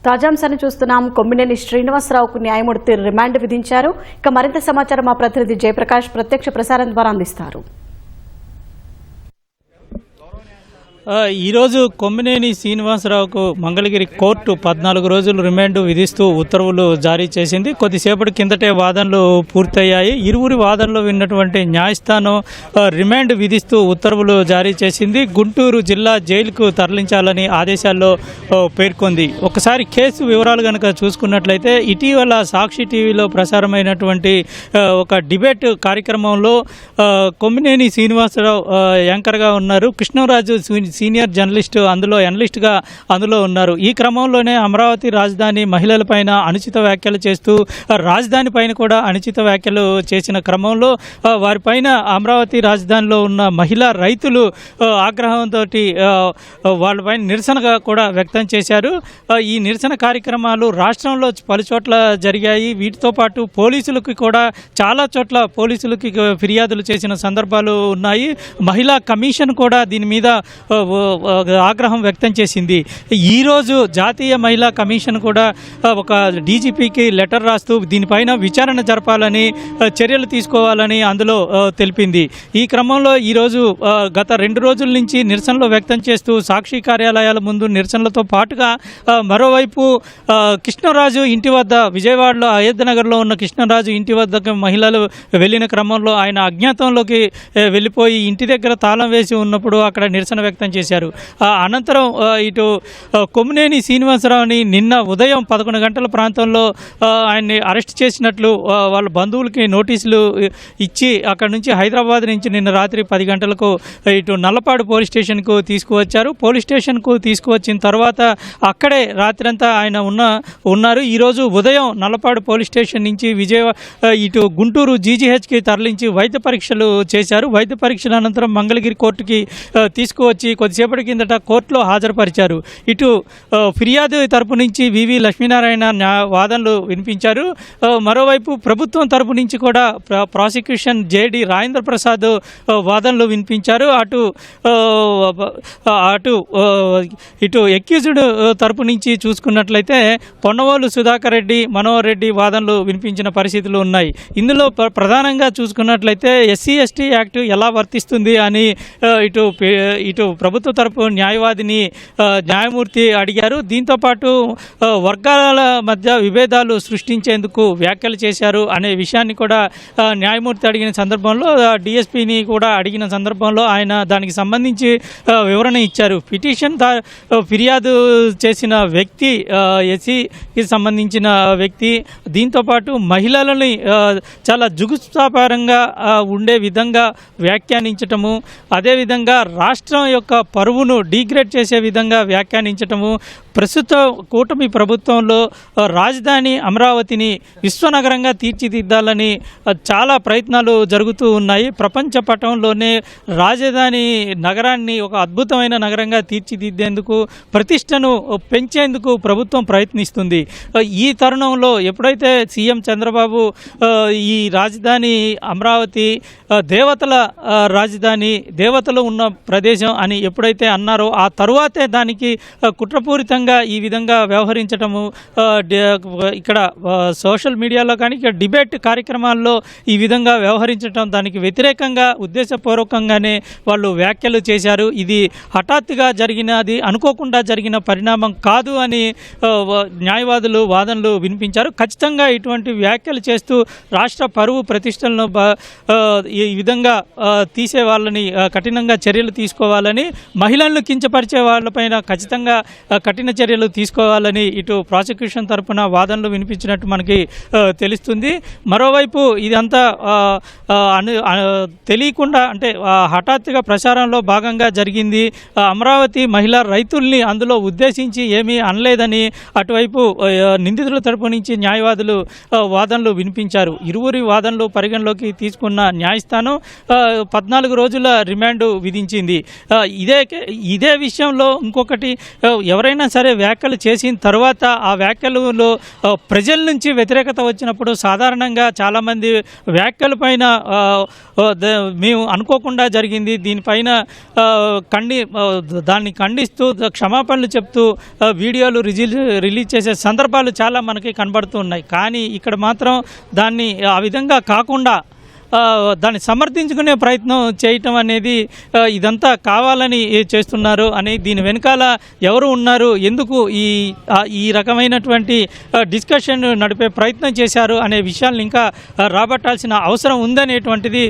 తాజాంశాన్ని చూస్తున్నాం. కొమ్మినేని శ్రీనివాసరావుకు న్యాయమూర్తి రిమాండ్ విధించారు. ఇక మరింత సమాచారం మా ప్రతినిధి జయప్రకాష్ ప్రత్యక్ష ప్రసారం ద్వారా అందిస్తారు. ఈరోజు కొమ్మినేని శ్రీనివాసరావుకు మంగళగిరి కోర్టు 14 రోజులు రిమాండ్ విధిస్తూ ఉత్తర్వులు జారీ చేసింది. కొద్దిసేపటి కిందటే వాదనలు పూర్తయ్యాయి. ఇరువురి వాదనలు విన్నటువంటి న్యాయస్థానం రిమాండ్ విధిస్తూ ఉత్తర్వులు జారీ చేసింది. గుంటూరు జిల్లా జైలుకు తరలించాలని ఆదేశాల్లో పేర్కొంది. ఒకసారి కేసు వివరాలు కనుక చూసుకున్నట్లయితే ఇటీవల సాక్షి టీవీలో ప్రసారమైనటువంటి ఒక డిబేట్ కార్యక్రమంలో కొమ్మినేని శ్రీనివాసరావు యాంకర్గా ఉన్నారు. కృష్ణరాజు సీనియర్ జర్నలిస్టు అందులో ఉన్నారు. ఈ క్రమంలోనే అమరావతి రాజధాని మహిళలపైన అనుచిత వ్యాఖ్యలు చేస్తూ రాజధాని పైన కూడా అనుచిత వ్యాఖ్యలు చేసిన క్రమంలో వారిపైన అమరావతి రాజధానిలో ఉన్న మహిళా రైతులు ఆగ్రహంతో వాళ్ళపైన నిరసనగా కూడా వ్యక్తం చేశారు. ఈ నిరసన కార్యక్రమాలు రాష్ట్రంలో పలుచోట్ల జరిగాయి. వీటితో పాటు పోలీసులకి కూడా చాలా చోట్ల పోలీసులకి ఫిర్యాదులు చేసిన సందర్భాలు ఉన్నాయి. మహిళా కమిషన్ కూడా దీని మీద ఆగ్రహం వ్యక్తం చేసింది. ఈరోజు జాతీయ మహిళా కమిషన్ కూడా ఒక డీజీపీకి లెటర్ రాస్తూ దీనిపైన విచారణ జరపాలని చర్యలు తీసుకోవాలని అందులో తెలిపింది. ఈ క్రమంలో ఈరోజు గత 2 రోజుల నుంచి నిరసనలు వ్యక్తం చేస్తూ సాక్షి కార్యాలయాల ముందు నిరసనలతో పాటుగా మరోవైపు కృష్ణరాజు ఇంటి వద్ద విజయవాడలో అయోధ్యనగర్లో ఉన్న కృష్ణరాజు ఇంటి వద్దకు మహిళలు వెళ్ళిన క్రమంలో ఆయన అజ్ఞాతంలోకి వెళ్ళిపోయి ఇంటి దగ్గర తాళం వేసి ఉన్నప్పుడు అక్కడ నిరసన వ్యక్తం చేశారు. అనంతరం ఇటు కొమ్మినేని శ్రీనివాసరావుని నిన్న ఉదయం 11 గంటల ప్రాంతంలో ఆయన్ని అరెస్ట్ చేసినట్లు వాళ్ళ బంధువులకి నోటీసులు ఇచ్చి అక్కడ నుంచి హైదరాబాద్ నుంచి నిన్న రాత్రి 10 గంటలకు ఇటు నల్లపాడు పోలీస్ స్టేషన్కు తీసుకువచ్చారు. పోలీస్ స్టేషన్కు తీసుకువచ్చిన తర్వాత అక్కడే రాత్రంతా ఆయన ఉన్నారు. ఈరోజు ఉదయం నల్లపాడు పోలీస్ స్టేషన్ నుంచి ఇటు గుంటూరు జీజీహెచ్కి తరలించి వైద్య పరీక్షలు చేశారు. వైద్య పరీక్షల అనంతరం మంగళగిరి కోర్టుకి తీసుకువచ్చి కొద్దిసేపటి కిందట కోర్టులో హాజరుపరిచారు. ఇటు ఫిర్యాదు తరపు నుంచి వివి లక్ష్మీనారాయణ వాదనలు వినిపించారు. మరోవైపు ప్రభుత్వం తరపు నుంచి కూడా ప్రాసిక్యూషన్ జేడి రాజేంద్ర ప్రసాద్ వాదనలు వినిపించారు. ఇటు ఎక్యూజ్డ్ తరపు నుంచి చూసుకున్నట్లయితే పొన్నవోలు సుధాకర్ రెడ్డి, మనోహర్ రెడ్డి వాదనలు వినిపించిన పరిస్థితులు ఉన్నాయి. ఇందులో ప్రధానంగా చూసుకున్నట్లయితే ఎస్సీ ఎస్టీ యాక్ట్ ఎలా వర్తిస్తుంది అని ఇటు ప్రభుత్వ తరపు న్యాయవాదిని న్యాయమూర్తి అడిగారు. దీంతోపాటు వర్గాల మధ్య విభేదాలు సృష్టించేందుకు వ్యాఖ్యలు చేశారు అనే విషయాన్ని కూడా న్యాయమూర్తి అడిగిన సందర్భంలో డిఎస్పీని కూడా అడిగిన సందర్భంలో ఆయన దానికి సంబంధించి వివరణ ఇచ్చారు. ఫిర్యాదు చేసిన వ్యక్తి ఎస్సీకి సంబంధించిన వ్యక్తి. దీంతోపాటు మహిళలని చాలా జుగుప్సాకరంగా ఉండే విధంగా వ్యాఖ్యానించటము, అదేవిధంగా రాష్ట్రం యొక్క పరువును డీగ్రేడ్ చేసే విధంగా వ్యాఖ్యానించటము, ప్రస్తుత కూటమి ప్రభుత్వంలో రాజధాని అమరావతిని విశ్వనగరంగా తీర్చిదిద్దాలని చాలా ప్రయత్నాలు జరుగుతూ ఉన్నాయి. ప్రపంచ పటంలోనే రాజధాని నగరాన్ని ఒక అద్భుతమైన నగరంగా తీర్చిదిద్దేందుకు, ప్రతిష్టను పెంచేందుకు ప్రభుత్వం ప్రయత్నిస్తుంది. ఈ తరుణంలో ఎప్పుడైతే సీఎం చంద్రబాబు ఈ రాజధాని అమరావతి దేవతల రాజధాని, దేవతలు ఉన్న ప్రదేశం అని ఎప్పుడైతే అన్నారో ఆ తరువాతే దానికి కుట్రపూరితంగా ఈ విధంగా వ్యవహరించటము, ఇక్కడ సోషల్ మీడియాలో కానీ ఇక్కడ డిబేట్ కార్యక్రమాల్లో ఈ విధంగా వ్యవహరించడం, దానికి వ్యతిరేకంగా ఉద్దేశపూర్వకంగానే వాళ్ళు వ్యాఖ్యలు చేశారు. ఇది హఠాత్తుగా జరిగినది, అనుకోకుండా జరిగిన పరిణామం కాదు అని న్యాయవాదులు వాదనలు వినిపించారు. ఖచ్చితంగా ఇటువంటి వ్యాఖ్యలు చేస్తూ రాష్ట్ర పరువు ప్రతిష్టలను ఈ విధంగా తీసే వాళ్ళని కఠినంగా చర్యలు తీసుకోవాలని, మహిళలను కించపరిచే వాళ్ళపైన ఖచ్చితంగా కఠిన చర్యలు తీసుకోవాలని ఇటు ప్రాసిక్యూషన్ తరపున వాదనలు వినిపించినట్టు మనకి తెలుస్తుంది. మరోవైపు ఇదంతా తెలియకుండా అంటే హఠాత్తుగా ప్రచారంలో భాగంగా జరిగింది. అమరావతి మహిళా రైతుల్ని అందులో ఉద్దేశించి ఏమీ అనలేదని అటువైపు నిందితుల తరపు నుంచి న్యాయవాదులు వాదనలు వినిపించారు. ఇరువురి వాదనలు పరిగణలోకి తీసుకున్న న్యాయస్థానం 14 రోజుల రిమాండ్ విధించింది. ఇదే విషయంలో ఇంకొకటి, ఎవరైనా సరే సరే వ్యాఖ్యలు చేసిన తర్వాత ఆ వ్యాఖ్యలలో ప్రజల నుంచి వ్యతిరేకత వచ్చినప్పుడు సాధారణంగా చాలామంది వ్యాఖ్యల పైన మేము అనుకోకుండా జరిగింది దీనిపైన దాన్ని ఖండిస్తూ క్షమాపణలు చెప్తూ వీడియోలు రిలీజ్ చేసే సందర్భాలు చాలా మనకి కనబడుతూ ఉన్నాయి. కానీ ఇక్కడ మాత్రం దాన్ని ఆ విధంగా కాకుండా దాన్ని సమర్థించుకునే ప్రయత్నం చేయటం అనేది ఇదంతా కావాలని చేస్తున్నారు అని దీని వెనకాల ఎవరు ఉన్నారు, ఎందుకు ఈ రకమైనటువంటి డిస్కషన్ నడిపే ప్రయత్నం చేశారు అనే విషయాలను ఇంకా రాబట్టాల్సిన అవసరం ఉందనేటువంటిది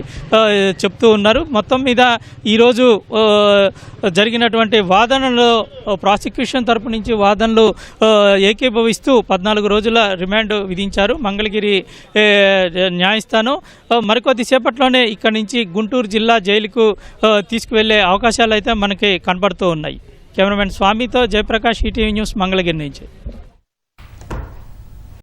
చెప్తూ ఉన్నారు. మొత్తం మీద ఈరోజు జరిగినటువంటి వాదనలో ప్రాసిక్యూషన్ తరపు నుంచి వాదనలు ఏకీభవిస్తూ 14 రోజుల రిమాండ్ విధించారు మంగళగిరి న్యాయస్థానం. మరికొద్దిసేపట్లోనే ఇక్కడి నుంచి గుంటూరు జిల్లా జైలుకు తీసుకువెళ్లే అవకాశాలు అయితే మనకి కనబడుతూ ఉన్నాయి. కెమెరామెన్ స్వామితో జయప్రకాష్, ఈటీవీ న్యూస్, మంగళగిరి నుంచి.